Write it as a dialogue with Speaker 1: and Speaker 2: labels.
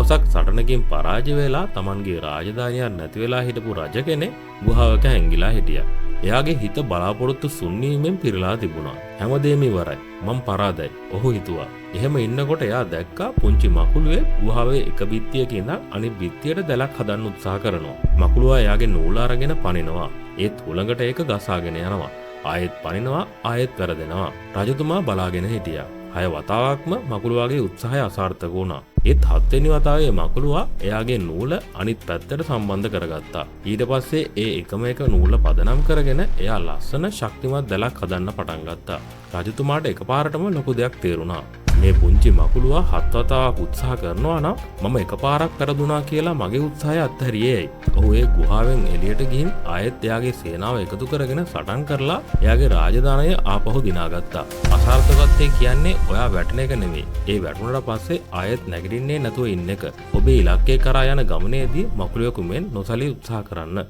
Speaker 1: දවසක් සටනකින් පරාජය වෙලා Tamanගේ රාජධානියක් නැති වෙලා හිටපු රජ කෙනෙක් ගුහාවක හැංගිලා හිටියා. එයාගේ හිත බලාපොරොත්තු සුන්වීමෙන් පිරලා තිබුණා. හැමදේම ඉවරයි. මං පරාදයි. ඔහු හිතුවා. එහෙම ඉන්නකොට එයා දැක්කා පුංචි මකුළුවෙක් ගුහාවේ එක බිත්තියක ඉඳන් අනිත් බිත්තියට දැලක් හදන්න උත්සාහ කරනවා. මකුළුවා එයාගේ නූල අරගෙන පනිනවා. ඒත් හුළඟට ඒක ගසාගෙන යනවා. ආයෙත් පනිනවා, ආයෙත් වැරදෙනවා. රජතුමා බලාගෙන හිටියා. 6 වතාවක්ම මකුළුවාගේ උත්සාහය අසාර්ථක වුණා. ඒත් 7 වෙනි වතාවේ මකුළුවා එයාගේ නූල අනිත් පැත්තට සම්බන්ධ කරගත්තා. ඊට පස්සේ ඒ එකම එක නූල පදනම් කරගෙන එයා ලස්සන ශක්තිමත් දැලක් හදන්න පටන් ගත්තා. රජතුමාට එකපාරටම ලොකු දෙයක් තේරුණා. මේ පුංචි මකුළුවා 7 වතාවක් උත්සාහ කරනවා නම් මම එකපාරක් පෙරදුනා කියලා මගේ උත්සාහය අත්හැරියේයි. ඔහු ඒ ගුහාවෙන් එළියට ගිහින් ආයෙත් එයාගේ සේනාව එකතු කරගෙන සටන් කරලා එයාගේ රාජධානිය ආපහු දිනාගත්තා. අසාර්ථකත්වය කියන්නේ ඔයා වැටෙන එක නෙවෙයි. ඒ වැටුණාට පස්සේ ආයෙත් නැගිටින්නේ නැතුව ඉන්න එක. ඔබේ ඉලක්කය කරා යන ගමනේදී මකුළුවෙකු මෙන් නොසලී උත්සාහ කරන්න.